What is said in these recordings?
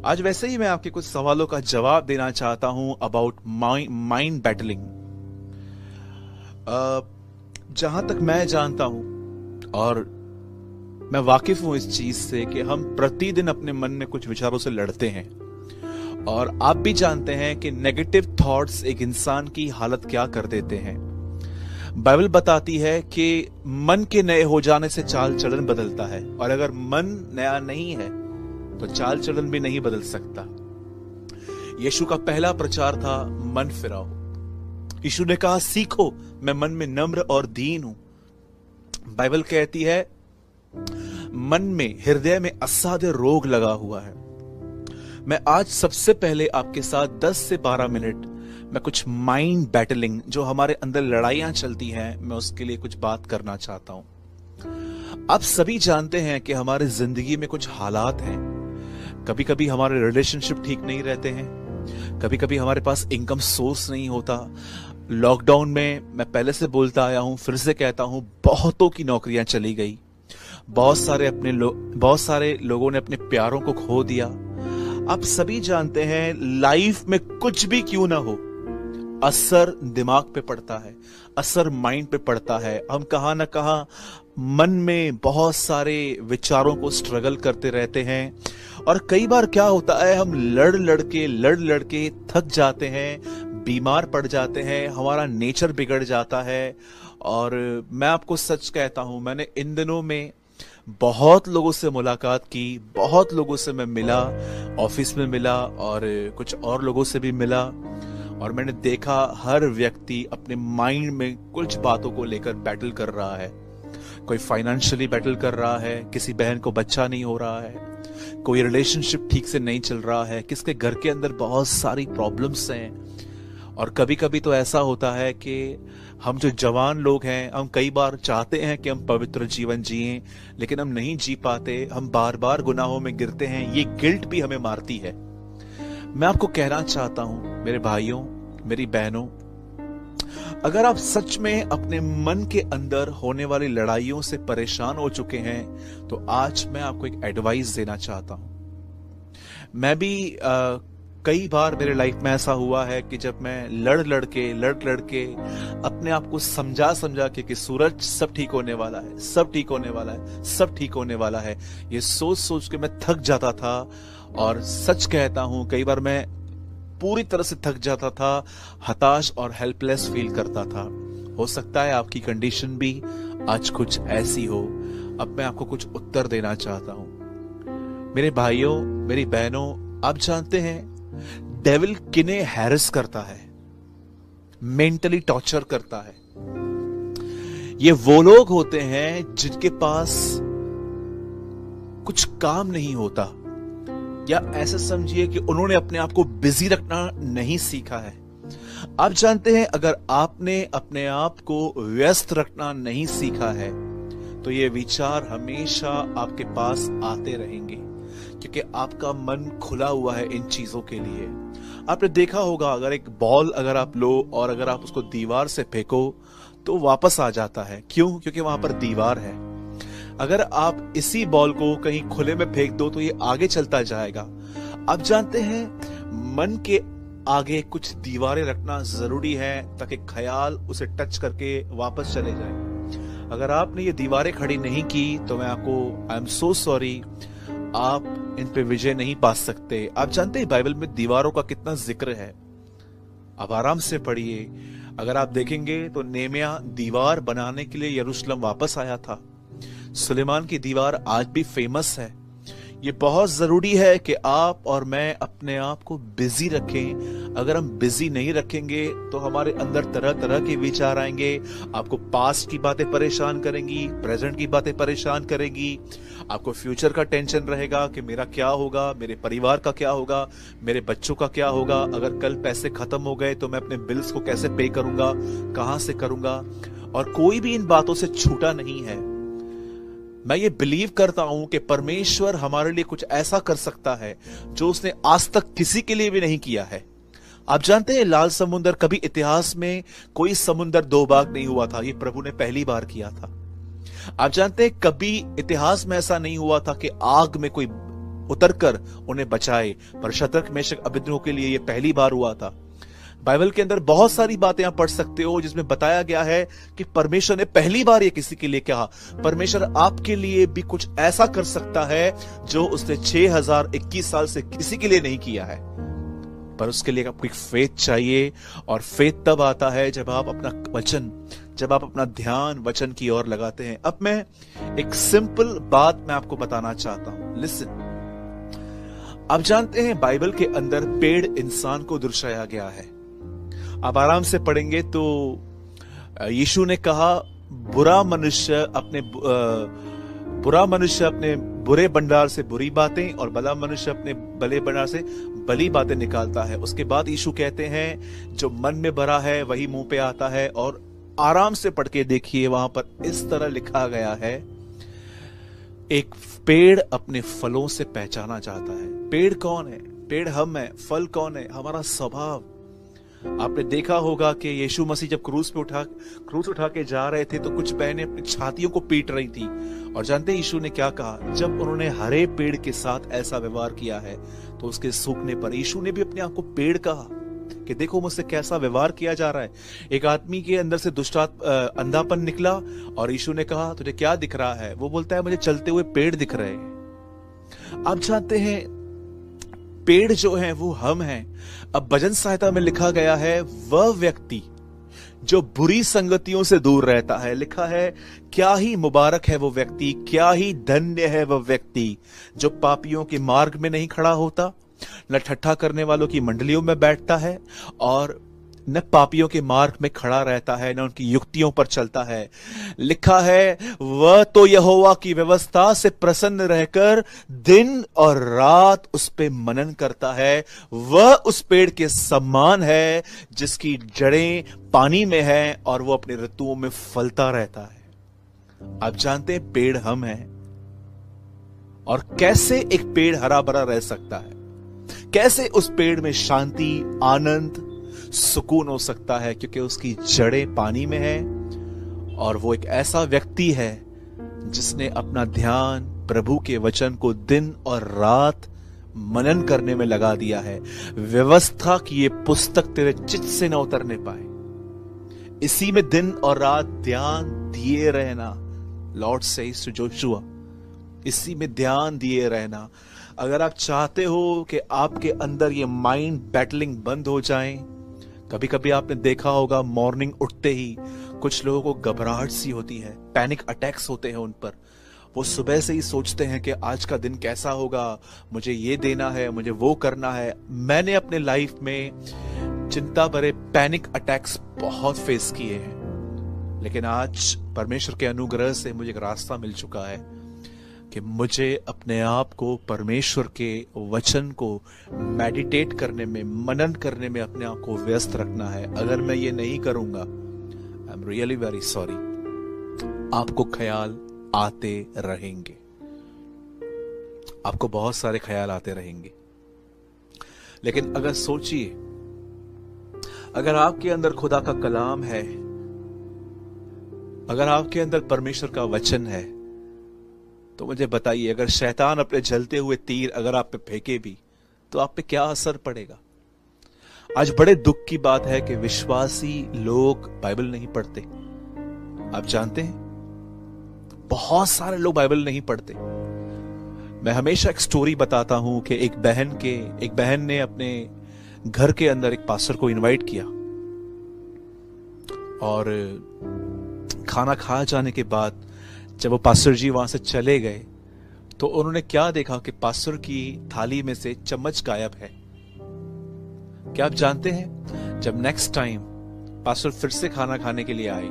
आज वैसे ही मैं आपके कुछ सवालों का जवाब देना चाहता हूं अबाउट माइंड बैटलिंग। जहां तक मैं जानता हूं और मैं वाकिफ हूं इस चीज से कि हम प्रतिदिन अपने मन में कुछ विचारों से लड़ते हैं, और आप भी जानते हैं कि नेगेटिव थॉट्स एक इंसान की हालत क्या कर देते हैं। बाइबल बताती है कि मन के नए हो जाने से चाल चलन बदलता है, और अगर मन नया नहीं है तो चाल चलन भी नहीं बदल सकता। यीशु का पहला प्रचार था मन फिराओ। यीशु ने कहा सीखो, मैं मन में नम्र और दीन हूं। बाइबल कहती है मन में, हृदय में असाध्य रोग लगा हुआ है। मैं आज सबसे पहले आपके साथ 10 से 12 मिनट मैं कुछ माइंड बैटलिंग, जो हमारे अंदर लड़ाइयां चलती हैं, मैं उसके लिए कुछ बात करना चाहता हूं। आप सभी जानते हैं कि हमारे जिंदगी में कुछ हालात हैं। कभी कभी हमारे रिलेशनशिप ठीक नहीं रहते हैं, कभी कभी हमारे पास इनकम सोर्स नहीं होता। लॉकडाउन में मैं पहले से बोलता आया हूं, फिर से कहता हूं, बहुतों की नौकरियां चली गई। बहुत सारे लोगों ने अपने प्यारों को खो दिया। आप सभी जानते हैं लाइफ में कुछ भी क्यों ना हो, असर दिमाग पे पड़ता है, असर माइंड पे पड़ता है। हम कहां ना कहां मन में बहुत सारे विचारों को स्ट्रगल करते रहते हैं, और कई बार क्या होता है, हम लड़ लड़ के थक जाते हैं, बीमार पड़ जाते हैं, हमारा नेचर बिगड़ जाता है। और मैं आपको सच कहता हूं, मैंने इन दिनों में बहुत लोगों से मुलाकात की, बहुत लोगों से मैं मिला, ऑफिस में मिला और कुछ और लोगों से भी मिला, और मैंने देखा हर व्यक्ति अपने माइंड में कुछ बातों को लेकर बैटल कर रहा है। कोई फाइनेंशियली बैटल कर रहा है, किसी बहन को बच्चा नहीं हो रहा है, कोई रिलेशनशिप ठीक से नहीं चल रहा है, किसके घर के अंदर बहुत सारी प्रॉब्लम्स हैं। और कभी कभी तो ऐसा होता है कि हम जो जवान लोग हैं, हम कई बार चाहते हैं कि हम पवित्र जीवन जिएं, लेकिन हम नहीं जी पाते, हम बार बार गुनाहों में गिरते हैं। ये गिल्ट भी हमें मारती है। मैं आपको कहना चाहता हूं मेरे भाइयों, मेरी बहनों, अगर आप सच में अपने मन के अंदर होने वाली लड़ाइयों से परेशान हो चुके हैं, तो आज मैं आपको एक एडवाइस देना चाहता हूं। मैं भी कई बार मेरे लाइफ में ऐसा हुआ है कि जब मैं लड़ लड़ के अपने आप को समझा के कि सूरज सब ठीक होने वाला है, सब ठीक होने वाला है, सब ठीक होने वाला है, ये सोच सोच के मैं थक जाता था। और सच कहता हूं, कई बार मैं पूरी तरह से थक जाता था, हताश और हेल्पलेस फील करता था। हो सकता है आपकी कंडीशन भी आज कुछ ऐसी हो। अब मैं आपको कुछ उत्तर देना चाहता हूं। मेरे भाइयों, मेरी बहनों, आप जानते हैं डेविल किन्हें हैरेस करता है, मेंटली टॉर्चर करता है? ये वो लोग होते हैं जिनके पास कुछ काम नहीं होता, या ऐसे समझिए कि उन्होंने अपने आप को बिजी रखना नहीं सीखा है। आप जानते हैं, अगर आपने अपने आप को व्यस्त रखना नहीं सीखा है, तो ये विचार हमेशा आपके पास आते रहेंगे, क्योंकि आपका मन खुला हुआ है इन चीजों के लिए। आपने देखा होगा, अगर एक बॉल अगर आप लो और अगर आप उसको दीवार से फेंको तो वापस आ जाता है। क्यों? क्योंकि वहां पर दीवार है। अगर आप इसी बॉल को कहीं खुले में फेंक दो तो ये आगे चलता जाएगा। आप जानते हैं, मन के आगे कुछ दीवारें रखना जरूरी है ताकि ख्याल उसे टच करके वापस चले जाए। अगर आपने ये दीवारें खड़ी नहीं की तो मैं आपको, आई एम सो सॉरी, आप इन पे विजय नहीं पा सकते। आप जानते हैं बाइबल में दीवारों का कितना जिक्र है, आप आराम से पढ़िए। अगर आप देखेंगे तो नेहमिया दीवार बनाने के लिए यरूशलेम वापस आया था। सुलेमान की दीवार आज भी फेमस है। ये बहुत जरूरी है कि आप और मैं अपने आप को बिजी रखें। अगर हम बिजी नहीं रखेंगे तो हमारे अंदर तरह तरह के विचार आएंगे। आपको पास्ट की बातें परेशान करेंगी, प्रेजेंट की बातें परेशान करेंगी, आपको फ्यूचर का टेंशन रहेगा कि मेरा क्या होगा, मेरे परिवार का क्या होगा, मेरे बच्चों का क्या होगा, अगर कल पैसे खत्म हो गए तो मैं अपने बिल्स को कैसे पे करूंगा, कहां से करूंगा। और कोई भी इन बातों से छूटा नहीं है। मैं ये बिलीव करता हूं कि परमेश्वर हमारे लिए कुछ ऐसा कर सकता है जो उसने आज तक किसी के लिए भी नहीं किया है। आप जानते हैं, लाल समुद्र, कभी इतिहास में कोई समुद्र दो भाग नहीं हुआ था, ये प्रभु ने पहली बार किया था। आप जानते हैं, कभी इतिहास में ऐसा नहीं हुआ था कि आग में कोई उतरकर उन्हें बचाए। पर शद्रक मेशक अबेदनगो के लिए यह पहली बार हुआ था। बाइबल के अंदर बहुत सारी बातें आप पढ़ सकते हो जिसमें बताया गया है कि परमेश्वर ने पहली बार ये किसी के लिए कहा। परमेश्वर आपके लिए भी कुछ ऐसा कर सकता है जो उसने 6021 साल से किसी के लिए नहीं किया है। पर उसके लिए आपको एक फेथ चाहिए, और फेथ तब आता है जब आप अपना ध्यान वचन की ओर लगाते हैं। अब मैं एक सिंपल बात मैं आपको बताना चाहता हूं, लिसन। आप जानते हैं बाइबल के अंदर पेड़ इंसान को दर्शाया गया है। आप आराम से पढ़ेंगे तो यीशु ने कहा, बुरा मनुष्य अपने बुरे भंडार से बुरी बातें और भला मनुष्य अपने भले भंडार से भली बातें निकालता है। उसके बाद यीशु कहते हैं, जो मन में भरा है वही मुंह पे आता है। और आराम से पढ़ के देखिए, वहां पर इस तरह लिखा गया है, एक पेड़ अपने फलों से पहचाना जाता है। पेड़ कौन है? पेड़ हम है। फल कौन है? हमारा स्वभाव। आपने देखा होगा कि यीशु मसीह जब क्रूस उठा के जा रहे थे तो कुछ बहनें अपनी छातियों को पीट रही थी। और जानते हैं यीशु ने क्या कहा? जब उन्होंने हरे पेड़ के साथ ऐसा व्यवहार किया है तो उसके सूखने पर यीशु ने भी अपने आप को पेड़ कहा कि देखो मुझसे कैसा व्यवहार किया जा रहा है। एक आदमी के अंदर से अंधापन निकला और यीशु ने कहा, तुझे क्या दिख रहा है? वो बोलता है, मुझे चलते हुए पेड़ दिख रहे हैं। आप जानते हैं पेड़ जो है वो हम हैं। अब भजन सहायता में लिखा गया है, वह व्यक्ति जो बुरी संगतियों से दूर रहता है, लिखा है, क्या ही मुबारक है वो व्यक्ति, क्या ही धन्य है वह व्यक्ति जो पापियों के मार्ग में नहीं खड़ा होता, न ठट्ठा करने वालों की मंडलियों में बैठता है, और न पापियों के मार्ग में खड़ा रहता है, न उनकी युक्तियों पर चलता है। लिखा है, वह तो यहोवा की व्यवस्था से प्रसन्न रहकर दिन और रात उस पे मनन करता है। वह उस पेड़ के समान है जिसकी जड़ें पानी में है और वो अपने ऋतुओं में फलता रहता है। आप जानते हैं पेड़ हम हैं। और कैसे एक पेड़ हरा भरा रह सकता है? कैसे उस पेड़ में शांति, आनंद, सुकून हो सकता है? क्योंकि उसकी जड़ें पानी में है और वो एक ऐसा व्यक्ति है जिसने अपना ध्यान प्रभु के वचन को दिन और रात मनन करने में लगा दिया है। व्यवस्था की ये पुस्तक तेरे चित्त से न उतरने पाए, इसी में दिन और रात ध्यान दिए रहना। लॉर्ड सेज टू जोशुआ, इसी में ध्यान दिए रहना। अगर आप चाहते हो कि आपके अंदर ये माइंड बैटलिंग बंद हो जाए, कभी कभी आपने देखा होगा मॉर्निंग उठते ही कुछ लोगों को घबराहट सी होती है, पैनिक अटैक्स होते हैं उन पर। वो सुबह से ही सोचते हैं कि आज का दिन कैसा होगा, मुझे ये देना है, मुझे वो करना है। मैंने अपने लाइफ में चिंता भरे पैनिक अटैक्स बहुत फेस किए हैं, लेकिन आज परमेश्वर के अनुग्रह से मुझे एक रास्ता मिल चुका है कि मुझे अपने आप को परमेश्वर के वचन को मेडिटेट करने में, मनन करने में अपने आप को व्यस्त रखना है। अगर मैं ये नहीं करूंगा, I am really very sorry, आपको ख्याल आते रहेंगे, आपको बहुत सारे ख्याल आते रहेंगे। लेकिन अगर सोचिए, अगर आपके अंदर खुदा का कलाम है, अगर आपके अंदर परमेश्वर का वचन है, तो मुझे बताइए, अगर शैतान अपने जलते हुए तीर अगर आप पे फेंके भी तो आप पे क्या असर पड़ेगा? आज बड़े दुख की बात है कि विश्वासी लोग बाइबल नहीं पढ़ते। आप जानते हैं, बहुत सारे लोग बाइबल नहीं पढ़ते। मैं हमेशा एक स्टोरी बताता हूं कि एक बहन ने अपने घर के अंदर एक पास्टर को इनवाइट किया, और खाना खा जाने के बाद जब वो पास्टर जी वहां से चले गए तो उन्होंने क्या देखा कि पास्टर की थाली में से चम्मच गायब है। क्या आप जानते हैं, जब नेक्स्ट टाइम पास्टर फिर से खाना खाने के लिए आए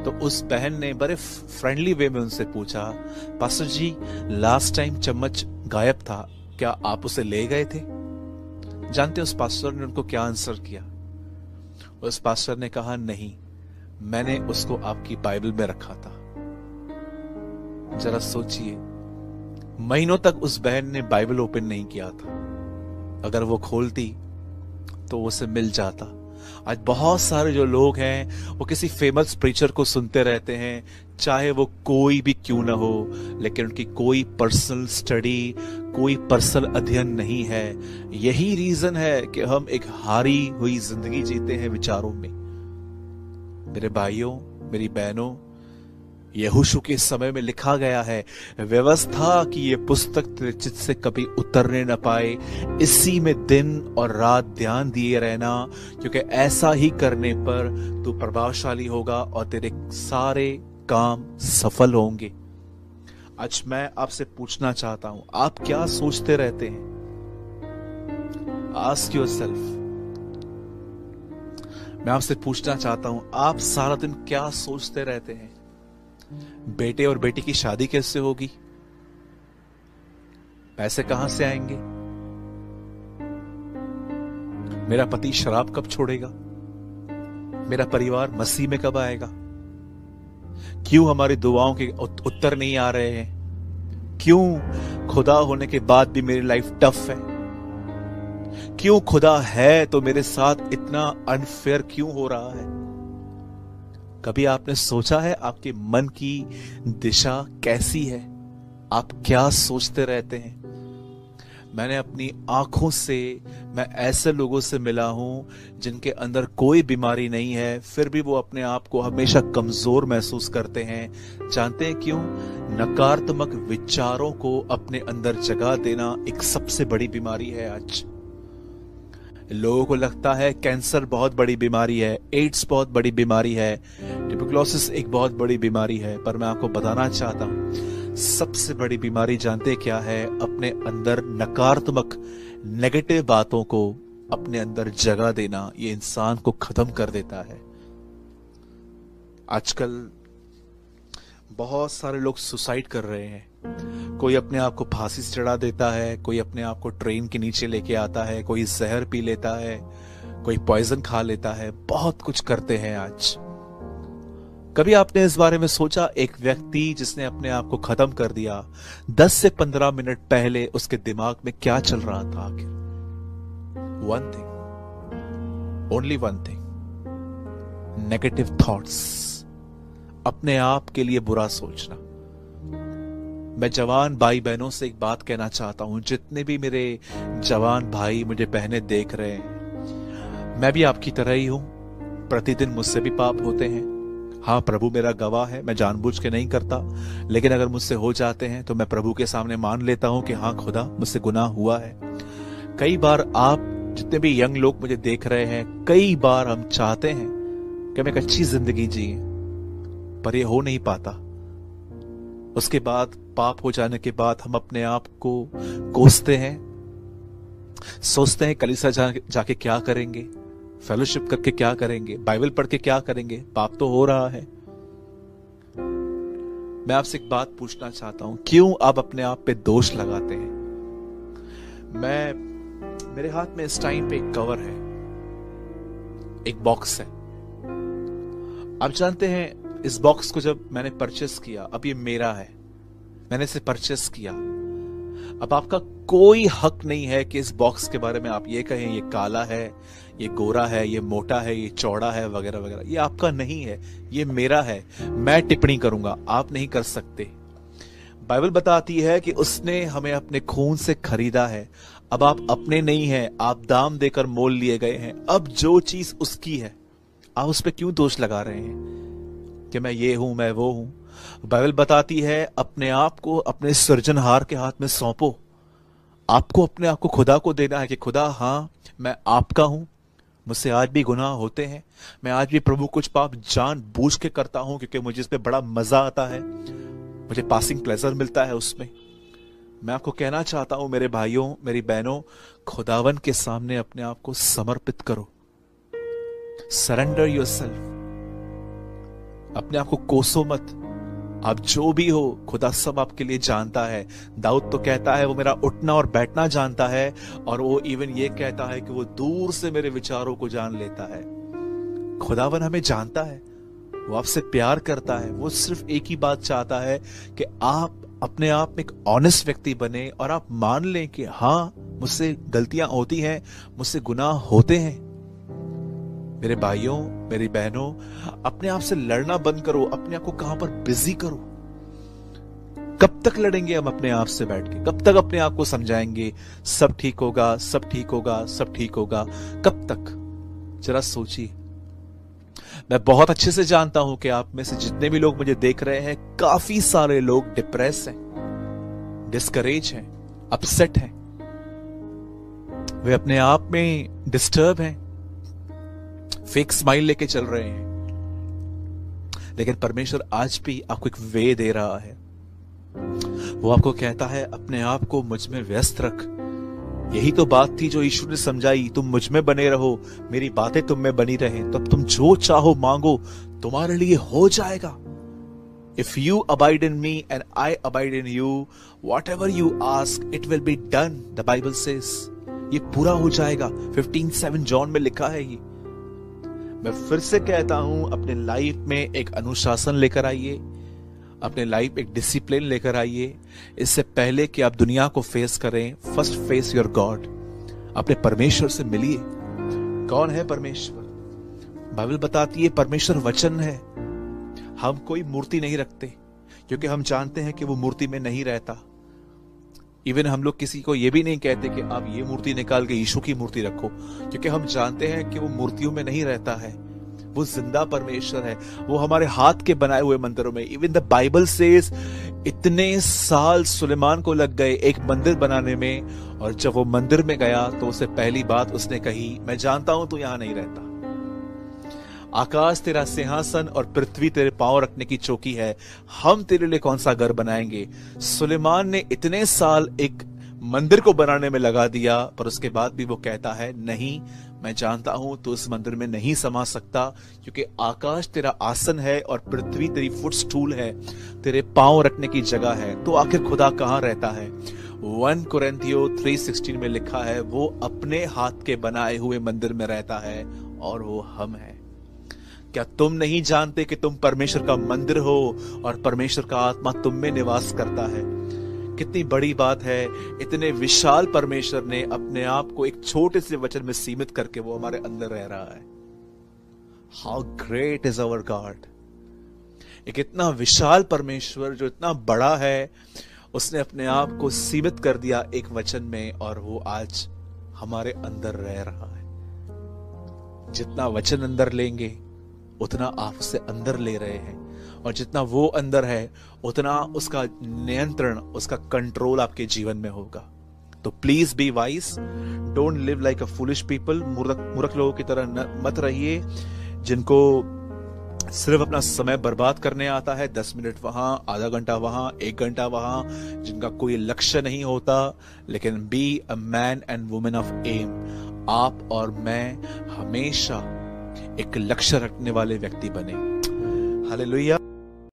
तो उस बहन ने बड़े फ्रेंडली वे में उनसे पूछा, पास्टर जी लास्ट टाइम चम्मच गायब था, क्या आप उसे ले गए थे? जानते उस पास्टर ने उनको क्या आंसर किया? उस पास्टर ने कहा, नहीं, मैंने उसको आपकी बाइबल में रखा था। जरा सोचिए, महीनों तक उस बहन ने बाइबल ओपन नहीं किया था। अगर वो खोलती तो उसे मिल जाता। आज बहुत सारे जो लोग हैं वो किसी फेमस प्रीचर को सुनते रहते हैं, चाहे वो कोई भी क्यों ना हो, लेकिन उनकी कोई पर्सनल स्टडी, कोई पर्सनल अध्ययन नहीं है। यही रीजन है कि हम एक हारी हुई जिंदगी जीते हैं विचारों में। मेरे भाइयों, मेरी बहनों, यहोशू के समय में लिखा गया है, व्यवस्था की ये पुस्तक तेरे चित्त से कभी उतरने न पाए, इसी में दिन और रात ध्यान दिए रहना, क्योंकि ऐसा ही करने पर तू प्रभावशाली होगा और तेरे सारे काम सफल होंगे। आज मैं आपसे पूछना चाहता हूं, आप क्या सोचते रहते हैं? Ask yourself. मैं आपसे पूछना चाहता हूं, आप सारा दिन क्या सोचते रहते हैं? बेटे और बेटी की शादी कैसे होगी? पैसे कहां से आएंगे? मेरा पति शराब कब छोड़ेगा? मेरा परिवार मसीह में कब आएगा? क्यों हमारी दुआओं के उत्तर नहीं आ रहे हैं? क्यों खुदा होने के बाद भी मेरी लाइफ टफ है? क्यों खुदा है तो मेरे साथ इतना अनफेयर क्यों हो रहा है? कभी आपने सोचा है आपके मन की दिशा कैसी है? आप क्या सोचते रहते हैं? मैंने अपनी आंखों से मैं ऐसे लोगों से मिला हूं जिनके अंदर कोई बीमारी नहीं है, फिर भी वो अपने आप को हमेशा कमजोर महसूस करते हैं। जानते हैं क्यों? नकारात्मक विचारों को अपने अंदर जगह देना एक सबसे बड़ी बीमारी है। आज लोगों को लगता है कैंसर बहुत बड़ी बीमारी है, एड्स बहुत बड़ी बीमारी है, ट्यूबरकुलोसिस एक बहुत बड़ी बीमारी है, पर मैं आपको बताना चाहता हूं सबसे बड़ी बीमारी जानते क्या है? अपने अंदर नकारात्मक नेगेटिव बातों को अपने अंदर जगह देना। ये इंसान को खत्म कर देता है। आजकल बहुत सारे लोग सुसाइड कर रहे हैं। कोई अपने आप को फांसी से चढ़ा देता है, कोई अपने आप को ट्रेन के नीचे लेके आता है, कोई जहर पी लेता है, कोई पॉइजन खा लेता है, बहुत कुछ करते हैं आज। कभी आपने इस बारे में सोचा, एक व्यक्ति जिसने अपने आप को खत्म कर दिया, 10 से 15 मिनट पहले उसके दिमाग में क्या चल रहा था आखिर? One thing, only one thing, negative thoughts, अपने आप के लिए बुरा सोचना। मैं जवान भाई बहनों से एक बात कहना चाहता हूं, जितने भी मेरे जवान भाई मुझे बहनें देख रहे हैं, मैं भी आपकी तरह ही हूं। प्रतिदिन मुझसे भी पाप होते हैं। हाँ, प्रभु मेरा गवाह है, मैं जानबूझ के नहीं करता, लेकिन अगर मुझसे हो जाते हैं तो मैं प्रभु के सामने मान लेता हूं कि हाँ खुदा, मुझसे गुनाह हुआ है। कई बार आप जितने भी यंग लोग मुझे देख रहे हैं, कई बार हम चाहते हैं कि हम एक अच्छी जिंदगी जिए, पर यह हो नहीं पाता। उसके बाद पाप हो जाने के बाद हम अपने आप को कोसते हैं, सोचते हैं कलीसिया जाके क्या करेंगे, फेलोशिप करके क्या करेंगे, बाइबल पढ़ के क्या करेंगे, पाप तो हो रहा है। मैं आपसे एक बात पूछना चाहता हूं, क्यों आप अपने आप पे दोष लगाते हैं? मेरे हाथ में इस टाइम पे एक कवर है, एक बॉक्स है। आप जानते हैं, इस बॉक्स को जब मैंने परचेस किया, अब ये मेरा है, मैंने इसे परचेस किया। अब आपका कोई हक नहीं है कि इस बॉक्स के बारे में आप ये कहें ये काला है, ये गोरा है, ये मोटा है, ये चौड़ा है, वगैरह वगैरह। ये आपका नहीं है, ये मेरा है। मैं टिप्पणी करूंगा, आप नहीं कर सकते। बाइबल बताती है कि उसने हमें अपने खून से खरीदा है। अब आप अपने नहीं हैं, आप दाम देकर मोल लिए गए हैं। अब जो चीज उसकी है, आप उस पर क्यों दोष लगा रहे हैं कि मैं ये हूं, मैं वो हूं? बाइबल बताती है अपने आप को अपने सृजनहार के हाथ में सौंपो। आपको अपने आप को खुदा को देना है कि खुदा, हाँ मैं आपका हूं, मुझसे आज भी गुनाह होते हैं, मैं आज भी प्रभु कुछ पाप जान बूझ के करता हूं, क्योंकि मुझे इसमें बड़ा मजा आता है, मुझे पासिंग प्लेजर मिलता है उसमें। मैं आपको कहना चाहता हूं मेरे भाइयों, मेरी बहनों, खुदावन के सामने अपने आप को समर्पित करो। Surrender yourself. अपने आप को कोसो मत। आप जो भी हो, खुदा सब आपके लिए जानता है। दाऊद तो कहता है वो मेरा उठना और बैठना जानता है, और वो इवन ये कहता है कि वो दूर से मेरे विचारों को जान लेता है। खुदावन हमें जानता है, वो आपसे प्यार करता है। वो सिर्फ एक ही बात चाहता है कि आप अपने आप में एक ऑनेस्ट व्यक्ति बने और आप मान लें कि हाँ, मुझसे गलतियां होती हैं, मुझसे गुनाह होते हैं, मेरे भाइयों, मेरी बहनों, अपने आप से लड़ना बंद करो, अपने आप को कहां पर बिजी करो। कब तक लड़ेंगे हम अपने आप से बैठ के? कब तक अपने आप को समझाएंगे सब ठीक होगा, सब ठीक होगा, सब ठीक होगा? कब तक? जरा सोचिए। मैं बहुत अच्छे से जानता हूं कि आप में से जितने भी लोग मुझे देख रहे हैं, काफी सारे लोग डिप्रेस हैं, डिस्करेज हैं, अपसेट हैं, वे अपने आप में डिस्टर्ब हैं, फेक स्माइल लेके चल रहे हैं। लेकिन परमेश्वर आज भी आपको एक वे दे रहा है। वो आपको कहता है अपने आप को मुझ में व्यस्त रख। यही तो बात थी जो यीशु ने समझाई, तुम मुझ में बने रहो, मेरी बातें तुम में बनी रहे, तो अब तुम जो चाहो मांगो, तुम्हारे लिए हो जाएगा। If you abide in me and I abide in you, whatever you ask, it will be done, the Bible says. ये पूरा हो जाएगा। 15:7 जॉन में लिखा है ये। मैं फिर से कहता हूं, अपने लाइफ में एक अनुशासन लेकर आइए, अपने लाइफ एक डिसिप्लिन लेकर आइए। इससे पहले कि आप दुनिया को फेस करें, फर्स्ट फेस योर गॉड। अपने परमेश्वर से मिलिए। कौन है परमेश्वर? बाइबल बताती है परमेश्वर वचन है। हम कोई मूर्ति नहीं रखते, क्योंकि हम जानते हैं कि वो मूर्ति में नहीं रहता। इवन हम लोग किसी को ये भी नहीं कहते कि आप ये मूर्ति निकाल के यीशु की मूर्ति रखो, क्योंकि हम जानते हैं कि वो मूर्तियों में नहीं रहता है। वो जिंदा परमेश्वर है। वो हमारे हाथ के बनाए हुए मंदिरों में। इवन द बाइबल सेज इतने साल सुलेमान को लग गए एक मंदिर बनाने में, और जब वो मंदिर में गया तो उसे पहली बात उसने कही, मैं जानता हूं तू यहां नहीं रहता। आकाश तेरा सिंहासन और पृथ्वी तेरे पांव रखने की चौकी है, हम तेरे लिए कौन सा घर बनाएंगे। सुलेमान ने इतने साल एक मंदिर को बनाने में लगा दिया, पर उसके बाद भी वो कहता है नहीं, मैं जानता हूं तो उस मंदिर में नहीं समा सकता, क्योंकि आकाश तेरा आसन है और पृथ्वी तेरी फुटस्टूल है, तेरे पांव रखने की जगह है। तो आखिर खुदा कहां रहता है? 1 कोरिन्थियों 3:16 में लिखा है, वो अपने हाथ के बनाए हुए मंदिर में रहता है, और वो हम हैं। क्या तुम नहीं जानते कि तुम परमेश्वर का मंदिर हो और परमेश्वर का आत्मा तुम में निवास करता है? कितनी बड़ी बात है। इतने विशाल परमेश्वर ने अपने आप को एक छोटे से वचन में सीमित करके वो हमारे अंदर रह रहा है। How great is our God. एक इतना विशाल परमेश्वर जो इतना बड़ा है, उसने अपने आप को सीमित कर दिया एक वचन में, और वो आज हमारे अंदर रह रहा है। जितना वचन अंदर लेंगे उतना आप उसे अंदर ले रहे हैं, और जितना वो अंदर है उतना उसका नियंत्रण, उसका कंट्रोल आपके जीवन में होगा। तो please be wise, don't live like a foolish people. मूर्ख लोगों की तरह मत रहिए, जिनको सिर्फ अपना समय बर्बाद करने आता है। 10 मिनट वहां, आधा घंटा वहां, 1 घंटा वहां, जिनका कोई लक्ष्य नहीं होता। लेकिन be a man and women of aim. आप और मैं हमेशा एक लक्ष्य रखने वाले व्यक्ति बने। हालेलुया।